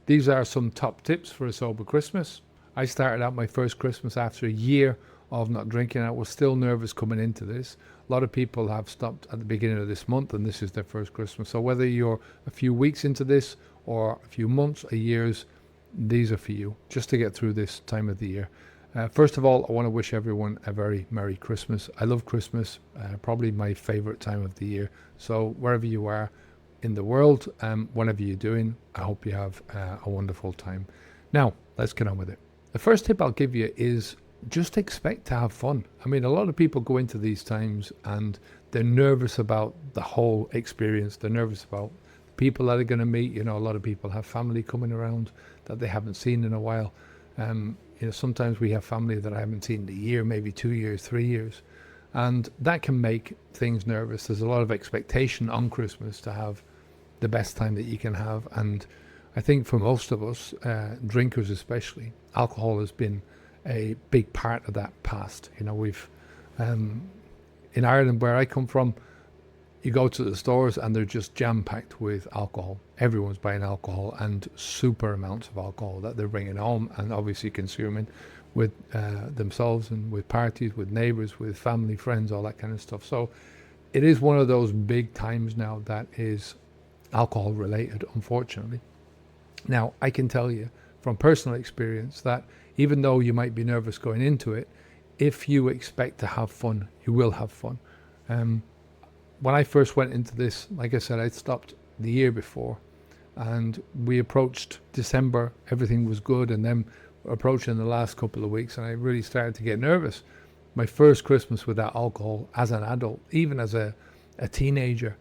These are some top tips for a sober Christmas. I started out my first Christmas after a year of not drinking. I was still nervous coming into this. A lot of people have stopped at the beginning of this month, and this is their first Christmas. So whether you're a few weeks into this or a few months or years, these are for you, just to get through this time of the year. First of all, I want to wish everyone a very Merry Christmas. I love Christmas, probably my favorite time of the year. So wherever you are in the world, whatever you're doing, I hope you have a wonderful time. Now, let's get on with it. The first tip I'll give you is just expect to have fun. I mean, a lot of people go into these times and they're nervous about the whole experience. They're nervous about people that are going to meet. You know, a lot of people have family coming around that they haven't seen in a while. Sometimes we have family that I haven't seen in a year, maybe 2 years, 3 years. And that can make things nervous. There's a lot of expectation on Christmas to have the best time that you can have. And I think for most of us, drinkers especially, alcohol has been a big part of that past. You know, we've, in Ireland, where I come from, you go to the stores and they're just jam-packed with alcohol. Everyone's buying alcohol, and super amounts of alcohol that they're bringing home and obviously consuming with themselves and with parties, with neighbors, with family, friends, all that kind of stuff. So it is one of those big times now that is alcohol related, unfortunately. Now, I can tell you from personal experience that even though you might be nervous going into it, if you expect to have fun, you will have fun. When I first went into this, like I said, I'd stopped the year before, and we approached December, everything was good, and then approaching the last couple of weeks, and I really started to get nervous. My first Christmas without alcohol as an adult, even as a teenager,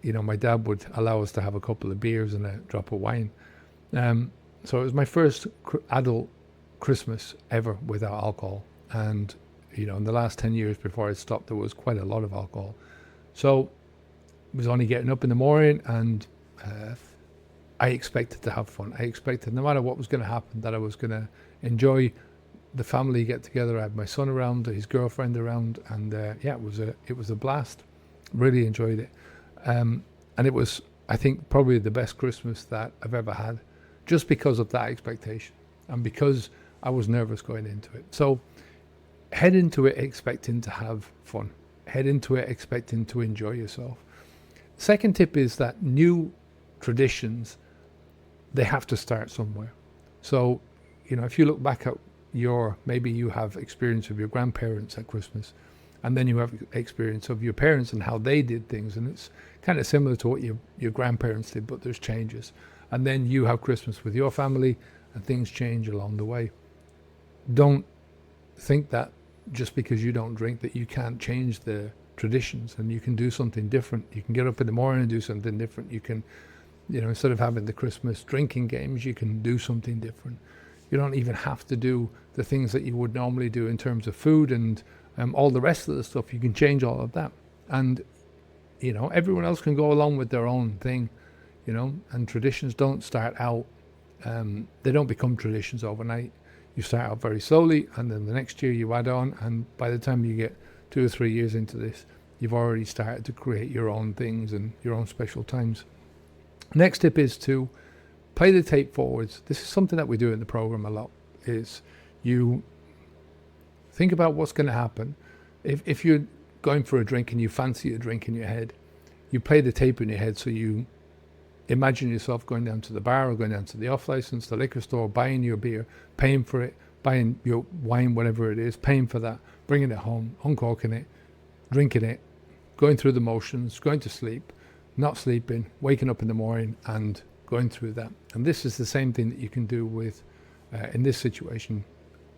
you know, my dad would allow us to have a couple of beers and a drop of wine. So it was my first adult Christmas ever without alcohol. And, you know, in the last 10 years before I stopped, there was quite a lot of alcohol. So I was only getting up in the morning, and I expected to have fun. I expected no matter what was going to happen, that I was going to enjoy the family get together. I had my son around, his girlfriend around, and it was a blast. Really enjoyed it. And it was, I think, probably the best Christmas that I've ever had, just because of that expectation and because I was nervous going into it. So head into it expecting to have fun. Head into it expecting to enjoy yourself. Second tip is that new traditions, they have to start somewhere. So, you know, if you look back at maybe you have experience of your grandparents at Christmas, and then you have experience of your parents and how they did things, and it's kind of similar to what your grandparents did, but there's changes. And then you have Christmas with your family, and things change along the way. Don't think that just because you don't drink that you can't change the traditions, and you can do something different. You can get up in the morning and do something different. You can, you know, instead of having the Christmas drinking games, you can do something different. You don't even have to do the things that you would normally do in terms of food and all the rest of the stuff. You can change all of that. And, you know, everyone else can go along with their own thing, you know, and traditions don't start out, they don't become traditions overnight. You start out very slowly, and then the next year you add on, and by the time you get 2 or 3 years into this, you've already started to create your own things and your own special times. Next tip is to play the tape forwards. This is something that we do in the program a lot, is you think about what's going to happen. If you're going for a drink and you fancy a drink in your head, you play the tape in your head, so you imagine yourself going down to the bar or going down to the off-license, the liquor store, buying your beer, paying for it, buying your wine, whatever it is, paying for that, bringing it home, uncorking it, drinking it, going through the motions, going to sleep, not sleeping, waking up in the morning and going through that. And this is the same thing that you can do with, in this situation,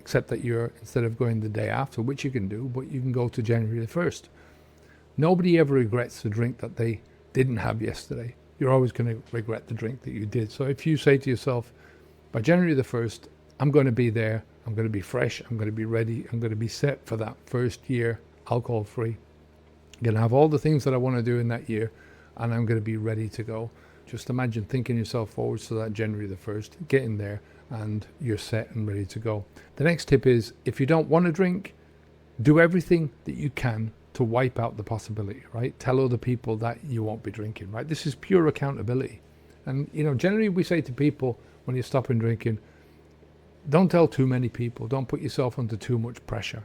except that you're, instead of going the day after, which you can do, but you can go to January the 1st. Nobody ever regrets the drink that they didn't have yesterday. You're always going to regret the drink that you did. So if you say to yourself, by January the 1st, I'm going to be there, I'm going to be fresh, I'm going to be ready, I'm going to be set for that first year, alcohol-free. I'm going to have all the things that I want to do in that year, and I'm going to be ready to go. Just imagine thinking yourself forwards to that January the 1st, getting there, and you're set and ready to go. The next tip is, if you don't want to drink, do everything that you can to wipe out the possibility, right? Tell other people that you won't be drinking, right? This is pure accountability. And, you know, generally we say to people, when you're stopping drinking, don't tell too many people. Don't put yourself under too much pressure.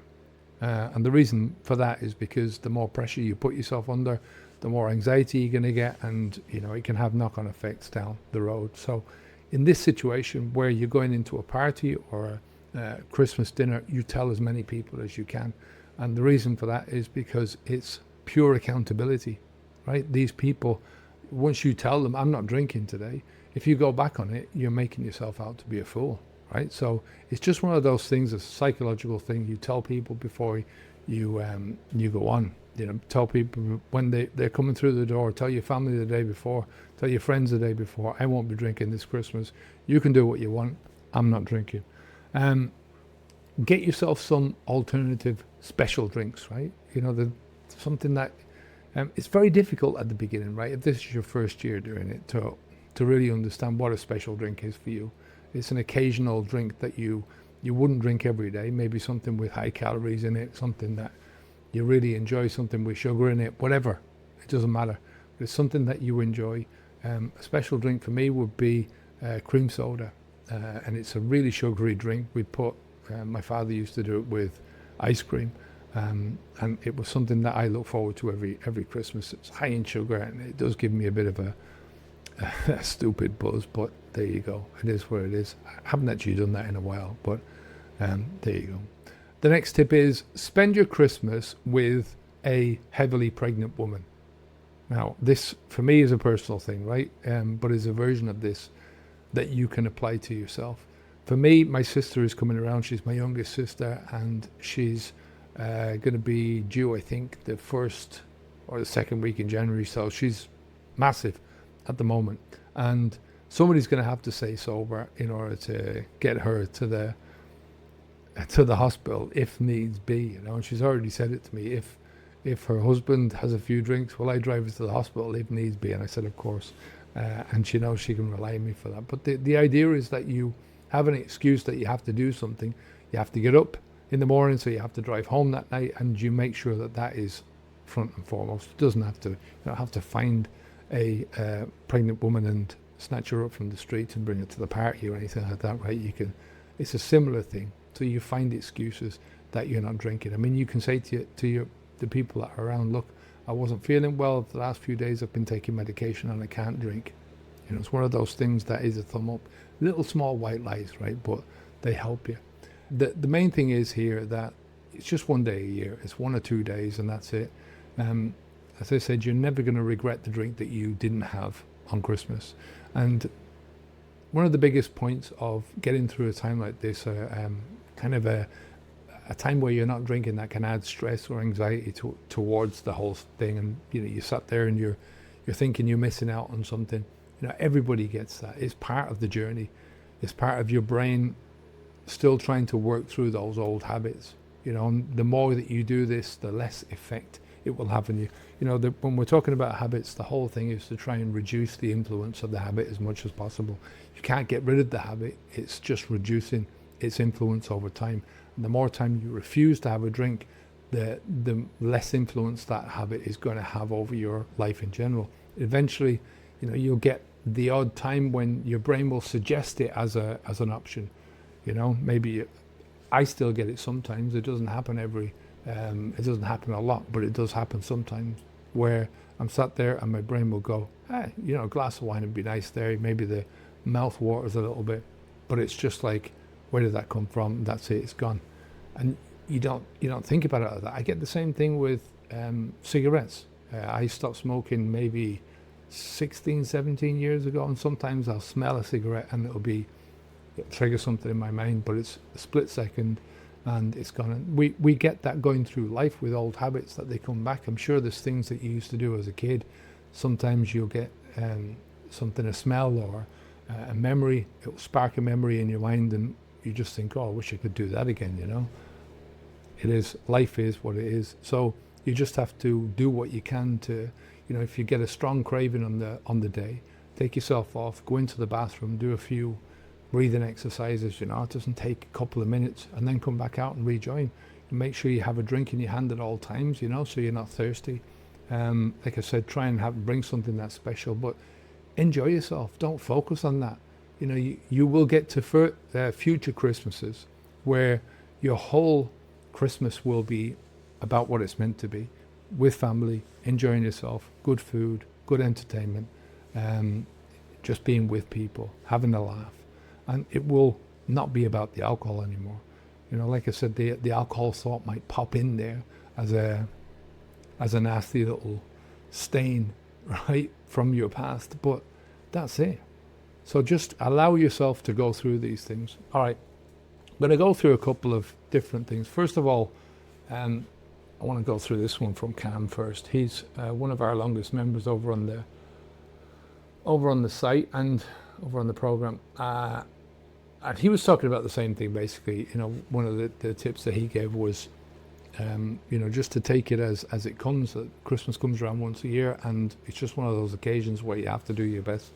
And the reason for that is because the more pressure you put yourself under, the more anxiety you're going to get, and it can have knock-on effects down the road. So in this situation where you're going into a party or a Christmas dinner, you tell as many people as you can. And the reason for that is because it's pure accountability, right? These people, once you tell them, I'm not drinking today, if you go back on it, you're making yourself out to be a fool, right? So it's just one of those things, a psychological thing. You tell people before you go on. Tell people when they're coming through the door. Tell your family the day before. Tell your friends the day before. I won't be drinking this Christmas. You can do what you want. I'm not drinking. Get yourself some alternative special drinks, right? Something that it's very difficult at the beginning, right? If this is your first year doing it, to really understand what a special drink is for you. It's an occasional drink that you wouldn't drink every day. Maybe something with high calories in it, something that you really enjoy, something with sugar in it, whatever. It doesn't matter. But it's something that you enjoy. A special drink for me would be cream soda. And it's a really sugary drink. My father used to do it with ice cream. And it was something that I look forward to every Christmas. It's high in sugar, and it does give me a bit of a stupid buzz, but there you go. It is what it is. I haven't actually done that in a while, but there you go. The next tip is spend your Christmas with a heavily pregnant woman. Now, this for me is a personal thing, right? But is a version of this that you can apply to yourself. For me, my sister is coming around. She's my youngest sister, and she's going to be due, I think, the first or the second week in January. So she's massive at the moment, and somebody's going to have to stay sober in order to get her to the hospital if needs be. And she's already said it to me. If her husband has a few drinks, will I drive her to the hospital if needs be? And I said, of course. And she knows she can rely on me for that. But the idea is that you have an excuse that you have to do something. You have to get up in the morning, so you have to drive home that night, and you make sure that is front and foremost. It doesn't have to. You don't have to find a pregnant woman and snatch her up from the street and bring her to the party or anything like that, right? It's a similar thing. So you find excuses that you're not drinking. I mean, you can say to the people that are around, look, I wasn't feeling well the last few days. I've been taking medication and I can't drink. It's one of those things that is a thumb up. Little small white lies, right? But they help you. The main thing is here that it's just one day a year. It's 1 or 2 days, and that's it. As I said, you're never going to regret the drink that you didn't have on Christmas. And one of the biggest points of getting through a time like this, kind of a time where you're not drinking, that can add stress or anxiety towards the whole thing. And you sat there and you're thinking you're missing out on something. Everybody gets that. It's part of the journey. It's part of your brain still trying to work through those old habits. And the more that you do this, the less effect it will have on you. When we're talking about habits, the whole thing is to try and reduce the influence of the habit as much as possible. You can't get rid of the habit. It's just reducing its influence over time. And the more time you refuse to have a drink, the less influence that habit is going to have over your life in general. Eventually, you'll get the odd time when your brain will suggest it as an option. Maybe I still get it sometimes. It doesn't happen it doesn't happen a lot, but it does happen sometimes where I'm sat there and my brain will go, a glass of wine would be nice there. Maybe the mouth waters a little bit, but it's just like, where did that come from? That's it, it's gone. And you don't think about it like that. I get the same thing with cigarettes. I stopped smoking maybe 16, 17 years ago, and sometimes I'll smell a cigarette and it'll trigger something in my mind, but it's a split second and it's gone. And we get that going through life with old habits, that they come back. I'm sure there's things that you used to do as a kid. Sometimes you'll get something, a smell or a memory. It'll spark a memory in your mind and you just think, oh, I wish I could do that again. Life is what it is. So you just have to do what you can to, if you get a strong craving on the day, take yourself off, go into the bathroom, do a few breathing exercises. It doesn't take a couple of minutes, and then come back out and rejoin. Make sure you have a drink in your hand at all times, so you're not thirsty. Like I said, try and bring something that's special, but enjoy yourself. Don't focus on that. you will get to future Christmases where your whole Christmas will be about what it's meant to be, with family, enjoying yourself, good food, good entertainment, um, just being with people, having a laugh. And it will not be about the alcohol anymore. Like I said, the alcohol thought might pop in there as a nasty little stain, right, from your past, but that's it. So just allow yourself to go through these things. All right, I'm going to go through a couple of different things. First of all, I want to go through this one from Cam first. He's one of our longest members over on the site and over on the program. And he was talking about the same thing, basically. One of the tips that he gave was, just to take it as it comes. That Christmas comes around once a year, and it's just one of those occasions where you have to do your best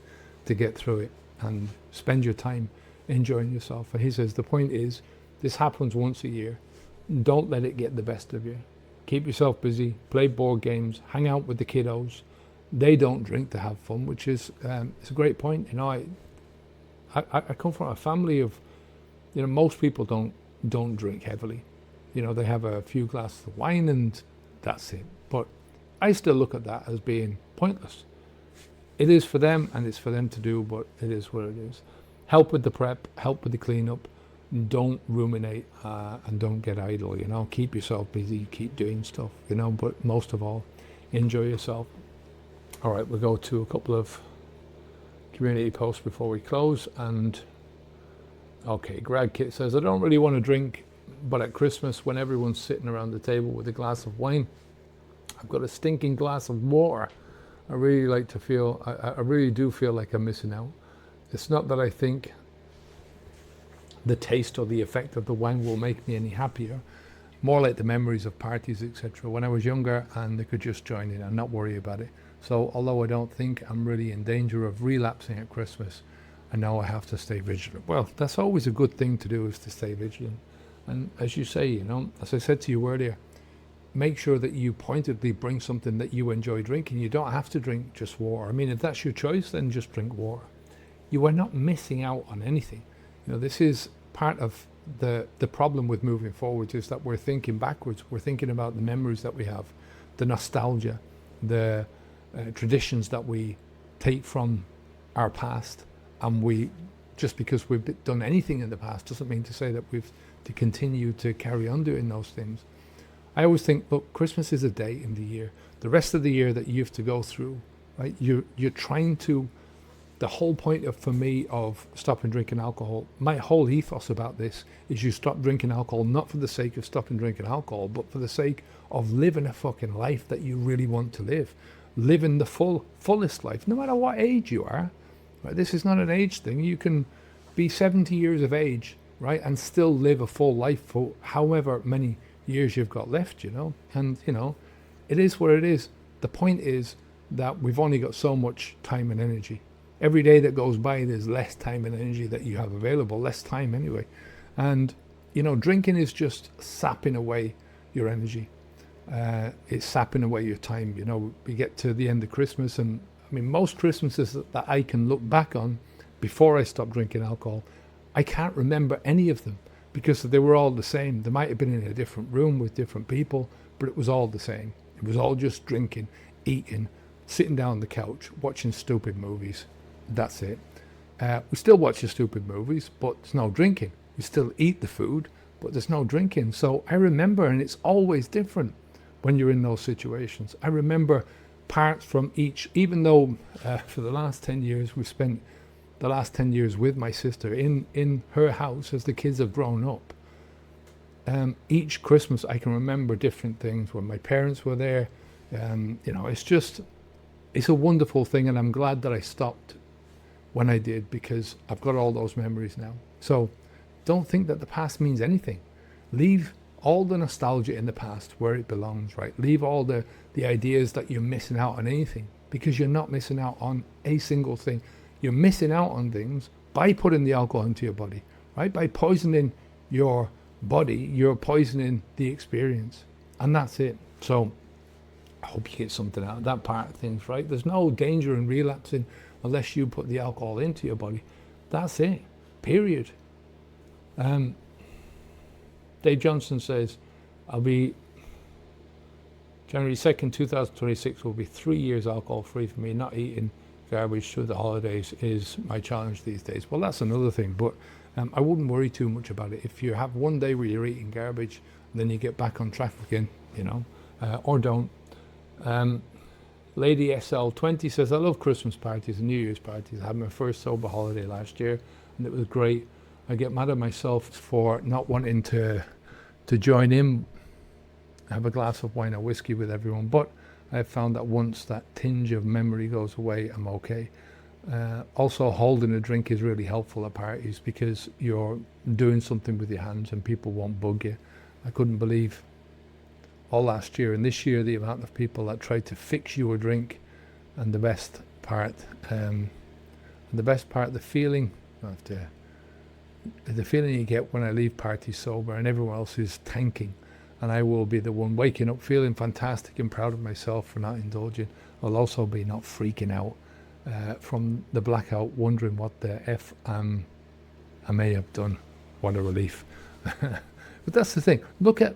to get through it and spend your time enjoying yourself. And he says the point is, this happens once a year. Don't let it get the best of you. Keep yourself busy, play board games, hang out with the kiddos. They don't drink to have fun, which is it's a great point. I come from a family of, most people don't drink heavily. They have a few glasses of wine and that's it. But I still look at that as being pointless. It is for them and it's for them to do, but it is what it is. Help with the prep, help with the cleanup. Don't ruminate and don't get idle. Keep yourself busy, keep doing stuff. But most of all, enjoy yourself. All right, we'll go to a couple of community posts before we close. And okay, Greg Kit says, I don't really want to drink, but at Christmas when everyone's sitting around the table with a glass of wine, I've got a stinking glass of water. I really do feel like I'm missing out. It's not that I think the taste or the effect of the wine will make me any happier, more like the memories of parties, etc. when I was younger, and they could just join in and not worry about it. So although I don't think I'm really in danger of relapsing at Christmas, I know I have to stay vigilant. Well, that's always a good thing to do, is to stay vigilant. And as you say, as I said to you earlier, make sure that you pointedly bring something that you enjoy drinking. You don't have to drink just water. I mean, if that's your choice, then just drink water. You are not missing out on anything. This is part of the problem with moving forwards, is that we're thinking backwards. We're thinking about the memories that we have, the nostalgia, the traditions that we take from our past, and we, just because we've done anything in the past doesn't mean to say that we've to continue to carry on doing those things. I always think, look, Christmas is a day in the year. The rest of the year that you have to go through, right? You're trying to. The whole point for me of stopping drinking alcohol, my whole ethos about this is you stop drinking alcohol not for the sake of stopping drinking alcohol, but for the sake of living a fucking life that you really want to live. Living the fullest life, no matter what age you are. Right? This is not an age thing. You can be 70 years of age, right, and still live a full life for however many years you've got left, And, it is what it is. The point is that we've only got so much time and energy. Every day that goes by, there's less time and energy that you have available, less time anyway. And, drinking is just sapping away your energy. It's sapping away your time. We get to the end of Christmas, and I mean, most Christmases that I can look back on before I stopped drinking alcohol, I can't remember any of them because they were all the same. They might have been in a different room with different people, but it was all the same. It was all just drinking, eating, sitting down on the couch, watching stupid movies. That's it. We still watch the stupid movies, but there's no drinking. We still eat the food, but there's no drinking. So I remember, and it's always different when you're in those situations. I remember parts from each, even though for the last 10 years, we've spent the last 10 years with my sister in her house as the kids have grown up. Each Christmas I can remember different things when my parents were there. It's a wonderful thing, and I'm glad that I stopped when I did, because I've got all those memories now. So don't think that the past means anything. Leave all the nostalgia in the past where it belongs, right? Leave all the ideas that you're missing out on anything, because you're not missing out on a single thing. You're missing out on things by putting the alcohol into your body, right? By poisoning your body, you're poisoning the experience, and that's it. So I hope you get something out of that part of things, right? There's no danger in relapsing unless you put the alcohol into your body. That's it. Period. Dave Johnson says, I'll be January 2nd, 2026 will be 3 years alcohol free for me. Not eating garbage through the holidays is my challenge these days. Well, that's another thing, but I wouldn't worry too much about it. If you have one day where you're eating garbage, then you get back on track again, or don't. Lady SL20 says, I love Christmas parties and New Year's parties. I had my first sober holiday last year and it was great. I get mad at myself for not wanting to join in, have a glass of wine or whiskey with everyone, but I've found that once that tinge of memory goes away, I'm okay. Also, holding a drink is really helpful at parties because you're doing something with your hands and people won't bug you. I couldn't believe all last year and this year the amount of people that tried to fix you a drink, and the best part, the feeling you get when I leave parties sober and everyone else is tanking, and I will be the one waking up feeling fantastic and proud of myself for not indulging. I'll also be not freaking out from the blackout, wondering what the F I may have done. What a relief. But that's the thing. Look at,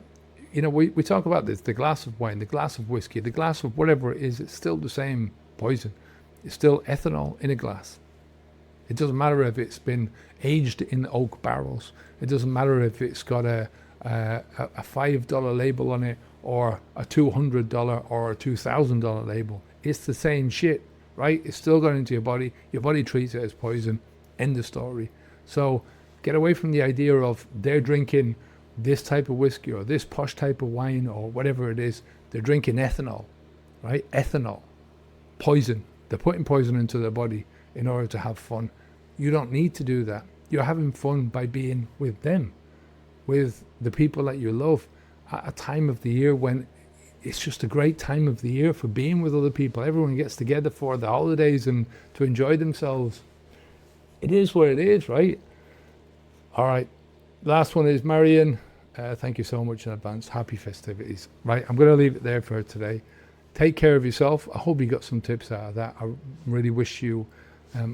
we talk about this, the glass of wine, the glass of whiskey, the glass of whatever it is, it's still the same poison. It's still ethanol in a glass. It doesn't matter if it's been aged in oak barrels. It doesn't matter if it's got a $5 label on it or a $200 or a $2,000 label. It's the same shit, right? It's still going into your body. Your body treats it as poison. End of story. So get away from the idea of they're drinking this type of whiskey or this posh type of wine or whatever it is. They're drinking ethanol, right? Ethanol. Poison. They're putting poison into their body in order to have fun. You don't need to do that. You're having fun by being with them, with the people that you love at a time of the year when it's just a great time of the year for being with other people. Everyone gets together for the holidays and to enjoy themselves. It is what it is, right? All right. Last one is Marion. Thank you so much in advance. Happy festivities. Right. I'm going to leave it there for today. Take care of yourself. I hope you got some tips out of that. I really wish you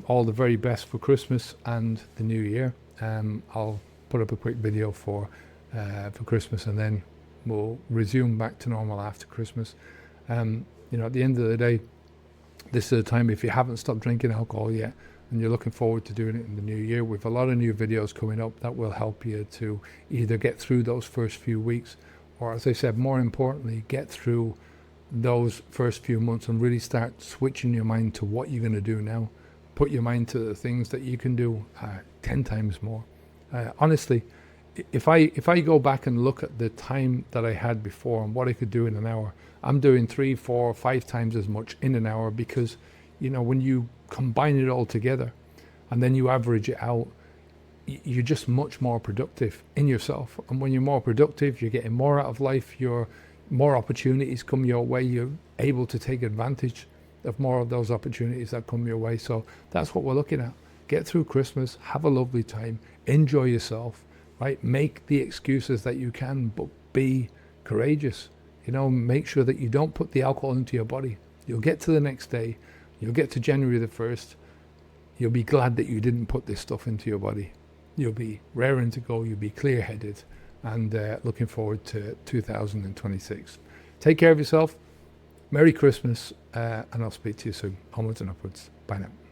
all the very best for Christmas and the new year. I'll put up a quick video for Christmas and then we'll resume back to normal after Christmas. At the end of the day, this is a time, if you haven't stopped drinking alcohol yet and you're looking forward to doing it in the new year, with a lot of new videos coming up that will help you to either get through those first few weeks or, as I said, more importantly, get through those first few months and really start switching your mind to what you're going to do now. Put your mind to the things that you can do 10 times more. Honestly, if I go back and look at the time that I had before and what I could do in an hour, I'm doing 3, 4, 5 times as much in an hour because, when you combine it all together and then you average it out, you're just much more productive in yourself. And when you're more productive, you're getting more out of life, more opportunities come your way, you're able to take advantage of more of those opportunities that come your way. So that's what we're looking at. Get through Christmas, have a lovely time, enjoy yourself, right? Make the excuses that you can, but be courageous. Make sure that you don't put the alcohol into your body. You'll get to the next day, you'll get to January the 1st, you'll be glad that you didn't put this stuff into your body. You'll be raring to go, you'll be clear-headed, and looking forward to 2026. Take care of yourself. Merry Christmas, and I'll speak to you soon. Onwards and upwards. Bye now.